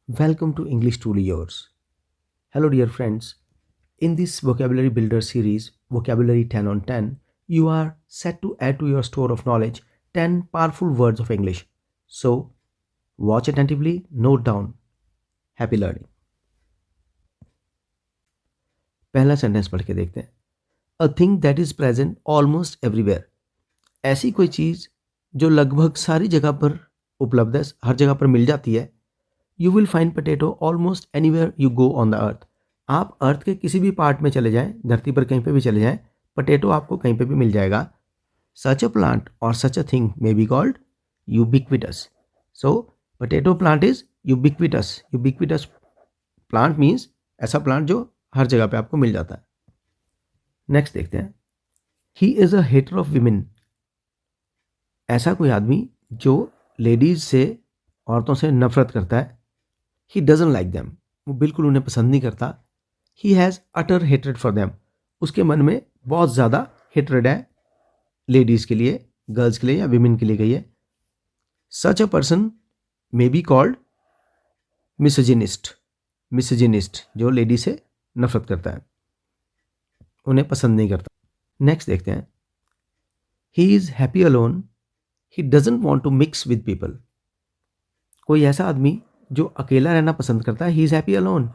Welcome to English Truly Yours. Hello, dear friends. In this Vocabulary Builder series, Vocabulary 10 on 10, you are set to add to your store of knowledge 10 powerful words of English. So, watch attentively, note down. Happy learning. पहला sentence पढ़ के देखते हैं. A thing that is present almost everywhere. ऐसी कोई चीज़ जो लगभग सारी जगह पर उपलब्ध है, हर जगह पर मिल जाती है. You will find potato almost anywhere you go on the earth. आप अर्थ के किसी भी पार्ट में चले जाएं, धरती पर कहीं पे भी चले जाएं, पोटैटो आपको कहीं पे भी मिल जाएगा. सच अ प्लांट और such a thing may be called ubiquitous. So potato plant is ubiquitous. Ubiquitous plant means ऐसा प्लांट जो हर जगह पे आपको मिल जाता है. नेक्स्ट देखते हैं. He is a hater of women. ऐसा कोई आदमी जो लेडीज से, औरतों से नफरत करता है. He doesn't like them. वो बिल्कुल उन्हें पसंद नहीं करता. He has utter hatred for them. उसके मन में बहुत ज़्यादा हेट्रेड है लेडीज़ के लिए, गर्ल्स के लिए या विमेन के लिए गई है. Such a person may be called misogynist. Misogynist जो लेडी से नफरत करता है, उन्हें पसंद नहीं करता. नेक्स्ट देखते हैं. He is happy alone. He doesn't want to mix with people. कोई ऐसा आदमी जो अकेला रहना पसंद करता है. He is happy alone.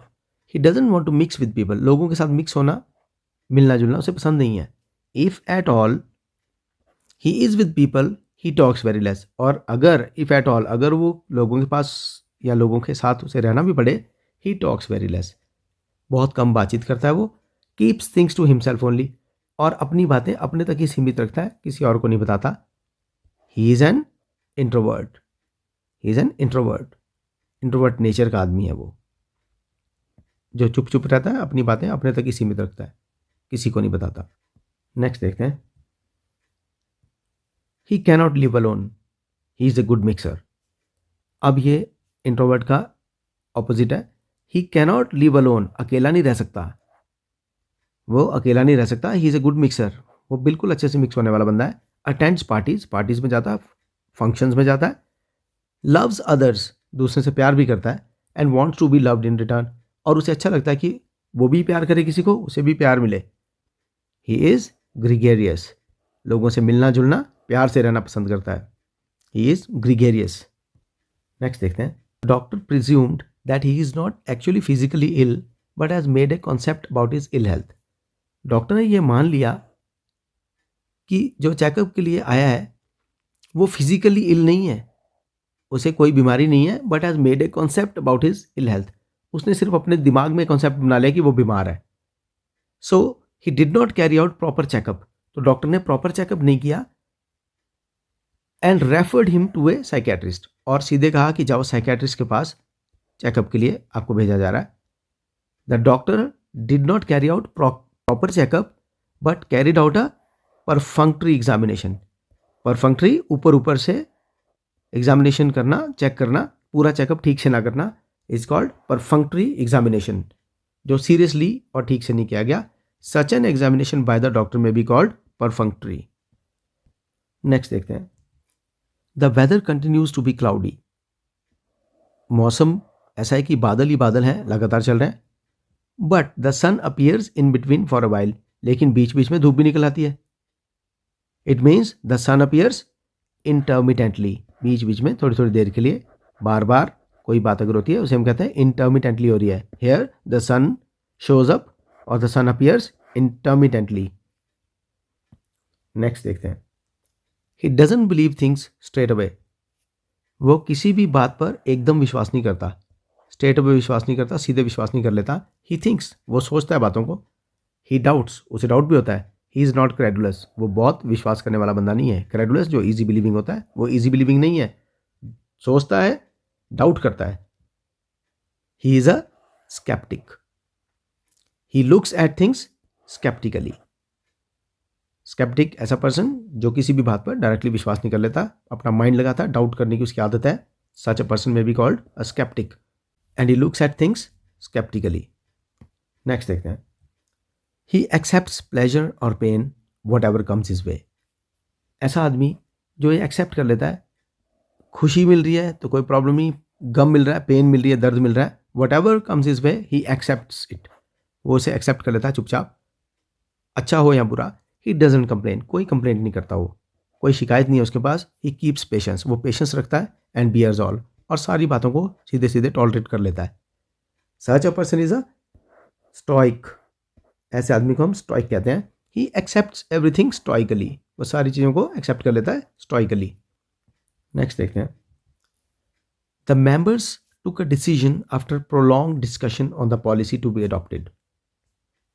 He doesn't want to mix with people. लोगों के साथ मिक्स होना, मिलना जुलना उसे पसंद नहीं है. If at all he is with people he talks very less. और अगर इफ़ एट ऑल, अगर वो लोगों के पास या लोगों के साथ उसे रहना भी पड़े, ही टॉक्स वेरी लेस. बहुत कम बातचीत करता है वो. Keeps things to himself only. और अपनी बातें अपने तक ही सीमित रखता है, किसी और को नहीं बताता. He is an introvert. He is an introvert. Introvert nature का आदमी है वो, जो चुप चुप रहता है, अपनी बातें अपने तक ही सीमित रखता है, किसी को नहीं बताता. नेक्स्ट देखते हैं. ही cannot live alone. He is a good mixer. अब ये इंट्रोवर्ट का ऑपोजिट है. ही कैनॉट लिव अलोन. अकेला नहीं रह सकता, वो अकेला नहीं रह सकता. He is a good mixer. वो बिल्कुल अच्छे से मिक्स होने वाला बंदा है. Attends parties. पार्टीज में जाता है, फंक्शंस में जाता है. Loves others. दूसरे से प्यार भी करता है. And wants to be loved in return. और उसे अच्छा लगता है कि वो भी प्यार करे किसी को, उसे भी प्यार मिले. He is gregarious. लोगों से मिलना जुलना, प्यार से रहना पसंद करता है. He is gregarious. नेक्स्ट देखते हैं. Doctor presumed that he is not actually physically ill but has made a concept about his ill health. Doctor ने यह मान लिया कि जो चेकअप के लिए आया है वो फिजिकली इल नहीं है, उसे कोई बीमारी नहीं है. But has made a concept about his ill health. उसने सिर्फ अपने दिमाग में कॉन्सेप्ट बना लिया कि वो बीमार है. So he did not carry out proper checkup. तो डॉक्टर ने प्रॉपर चेकअप नहीं किया. And referred him to a psychiatrist. और सीधे कहा कि जाओ साइकेट्रिस्ट के पास, चेकअप के लिए आपको भेजा जा रहा है. The doctor did not carry out proper checkup but carried out a perfunctory examination. Perfunctory ऊपर ऊपर से एग्जामिनेशन करना, चेक करना, पूरा चेकअप ठीक से ना करना, इज कॉल्ड परफंक्ट्री एग्जामिनेशन, जो सीरियसली और ठीक से नहीं किया गया. Such an examination by the doctor may be called perfunctory. Next देखते हैं. The weather continues to be cloudy. मौसम ऐसा है कि बादल ही बादल हैं, लगातार चल रहे हैं. But the sun appears in between for a while. लेकिन बीच बीच में धूप भी निकल आती है. It means the sun appears intermittently. बीच बीच में थोड़ी थोड़ी देर के लिए, बार बार कोई बात अगर होती है उसे हम कहते हैं इंटरमिटेंटली हो रही है. Here the sun shows up और the sun appears intermittently. Next देखते हैं. He doesn't believe things straight away. वो किसी भी बात पर एकदम विश्वास नहीं करता. स्ट्रेट अवे विश्वास नहीं करता, सीधे विश्वास नहीं कर लेता. He thinks. वो सोचता है बातों को. ही डाउट्स. उसे डाउट भी होता है. He is not credulous. वो बहुत विश्वास करने वाला बंदा नहीं है. क्रेडुलस जो इजी बिलीविंग होता है, वो इजी बिलीविंग नहीं है. सोचता है, डाउट करता है. He is a sceptic. He looks at things sceptically. Sceptic ऐसा पर्सन जो किसी भी बात पर डायरेक्टली विश्वास नहीं कर लेता, अपना माइंड लगाता है, डाउट करने की उसकी आदत है. Such a person may be called a sceptic. And he looks at things sceptically. Next देखते हैं. ही एक्सेप्ट्स प्लेजर और pain whatever comes his way. ऐसा आदमी जो ये एक्सेप्ट कर लेता है, खुशी मिल रही है तो कोई प्रॉब्लम नहीं, गम मिल रहा है, पेन मिल रही है, दर्द मिल रहा है, what ever comes is way he accepts it, वो उसे एक्सेप्ट कर लेता है चुपचाप, अच्छा हो या बुरा. ही डजंट कंप्लेन, कोई कंप्लेंट नहीं करता, वो कोई शिकायत नहीं है उसके पास. ही कीप्स पेशेंस, वो पेशेंस रखता है. एंड बियर्स ऑल, और सारी बातों को सीधे सीधे टॉलरेट कर लेता है. Such a person is a stoic, ऐसे आदमी को हम स्टोइक कहते हैं. ही एक्सेप्ट्स एवरीथिंग स्टोइकली, वो सारी चीज़ों को एक्सेप्ट कर लेता है स्टोइकली. नेक्स्ट देखते हैं. The members took a decision after prolong discussion on the policy to be adopted.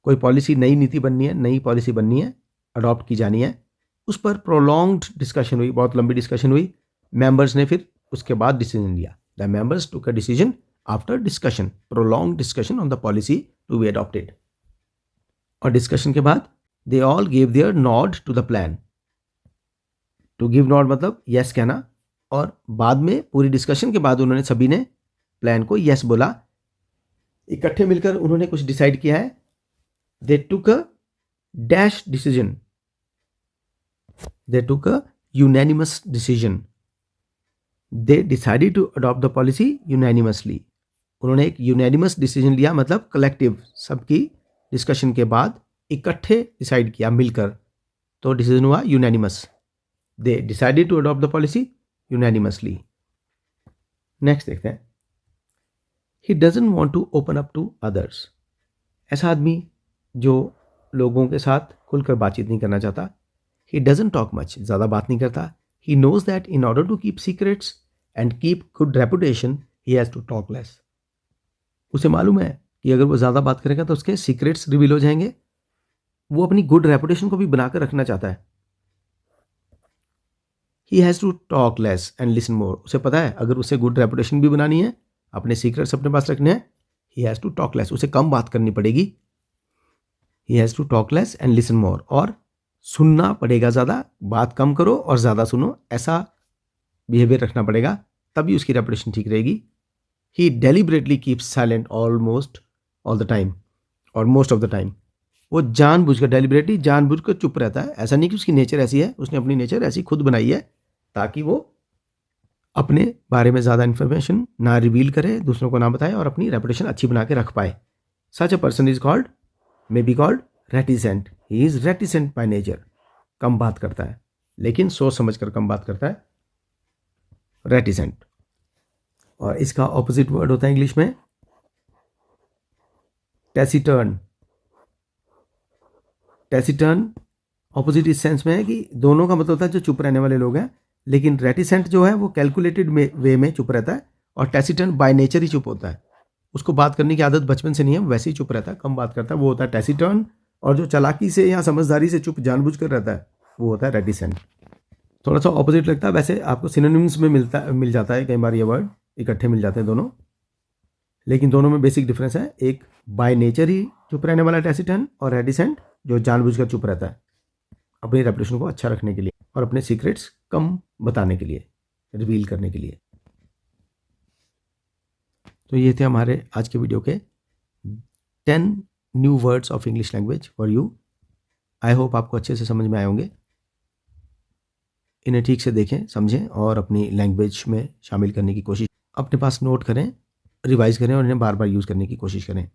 कोई पॉलिसी, नई नीति बननी है, नई पॉलिसी बननी है, अडॉप्ट की जानी है, उस पर प्रोलॉन्ग्ड डिस्कशन हुई, बहुत लंबी डिस्कशन हुई. मेंबर्स ने फिर उसके बाद डिसीजन लिया. The members took a decision after discussion, prolong discussion on the policy to be adopted. और डिस्कशन के बाद they all give their nod to the plan. To give nod मतलब यस कहना, और बाद में पूरी डिस्कशन के बाद उन्होंने सभी ने प्लान को यस बोला. इकट्ठे मिलकर उन्होंने कुछ डिसाइड किया है. They took a dash decision. They took a unanimous decision. They decided to adopt the policy unanimously. उन्होंने एक यूनैनिमस डिसीजन लिया, मतलब कलेक्टिव, सबकी डिस्कशन के बाद इकट्ठे डिसाइड किया मिलकर, तो डिसीजन हुआ unanimous. They decided to adopt the policy unanimously. Next देखते हैं. He doesn't want to open up to others. ऐसा आदमी जो लोगों के साथ खुलकर बातचीत नहीं करना चाहता. ही डजंट टॉक मच, ज़्यादा बात नहीं करता. He knows that in order to keep secrets and keep good reputation he has to talk less. उसे मालूम है कि अगर वो ज़्यादा बात करेगा तो उसके सीक्रेट्स रिवील हो जाएंगे. वो अपनी गुड रेपुटेशन को भी बनाकर रखना चाहता है. He has to talk less and listen more. उसे पता है अगर उसे गुड रेपुटेशन भी बनानी है, अपने सीक्रेट्स अपने पास रखने हैं, he has to talk less, उसे कम बात करनी पड़ेगी. He has to talk less and listen more. और सुनना पड़ेगा ज़्यादा, बात कम करो और ज़्यादा सुनो, ऐसा बिहेवियर रखना पड़ेगा, तभी उसकी रेपुटेशन ठीक रहेगी. He deliberately keeps silent almost all the time और most of the time. वो जानबूझकर, डेलिबरेटली जानबूझकर चुप रहता है. ऐसा नहीं कि उसकी नेचर ऐसी है, उसने अपनी नेचर ऐसी खुद बनाई है ताकि वो अपने बारे में ज़्यादा इन्फॉर्मेशन ना रिवील करे, दूसरों को ना बताए और अपनी रेपुटेशन अच्छी बना के रख पाए. Such a person is called, may be called reticent. He is reticent by nature. कम बात करता है, लेकिन सोच समझ कर कम बात करता है, reticent. और इसका ऑपोजिट वर्ड होता है इंग्लिश में taciturn. taciturn ऑपोजिट इस सेंस में है कि दोनों का मतलब होता है जो चुप रहने वाले लोग हैं, लेकिन reticent जो है वो कैलकुलेटेड वे में चुप रहता है, और taciturn बाय नेचर ही चुप होता है. उसको बात करने की आदत बचपन से नहीं है, वैसे ही चुप रहता है, कम बात करता है, वो होता है टैसिटर्न. और जो चालाकी से या समझदारी से चुप जानबूझ कर रहता है, वो होता है रेटिसेंट. थोड़ा सा ऑपोजिट लगता है, वैसे आपको सिनोनिम्स में मिल जाता है कई बार, ये वर्ड इकट्ठे मिल जाते हैं दोनों, लेकिन दोनों में बेसिक डिफरेंस है. एक बाय नेचर ही चुप रहने वाला टैसिटर्न, और रेटिसेंट जो जानबूझ कर चुप रहता है अपनी रेपुटेशन को अच्छा रखने के लिए और अपने सीक्रेट्स कम बताने के लिए, रिवील करने के लिए. तो ये थे हमारे आज के वीडियो के 10 new words of English language for you. I hope आपको अच्छे से समझ में आए होंगे. इन्हें ठीक से देखें, समझें और अपनी लैंग्वेज में शामिल करने की कोशिश, अपने पास नोट करें, रिवाइज करें और इन्हें बार बार यूज़ करने की कोशिश करें.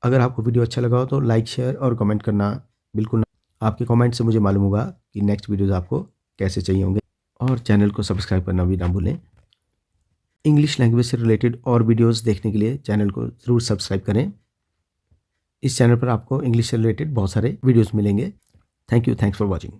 अगर आपको वीडियो अच्छा लगा हो तो लाइक, शेयर और कमेंट करना बिल्कुल ना. आपके कमेंट से मुझे मालूम होगा कि नेक्स्ट वीडियोज़ आपको कैसे चाहिए होंगे. और चैनल को सब्सक्राइब करना भी ना भूलें. इंग्लिश लैंग्वेज से रिलेटेड और वीडियोस देखने के लिए चैनल को ज़रूर सब्सक्राइब करें. इस चैनल पर आपको इंग्लिश से रिलेटेड बहुत सारे वीडियोस मिलेंगे. Thank you, thanks for watching.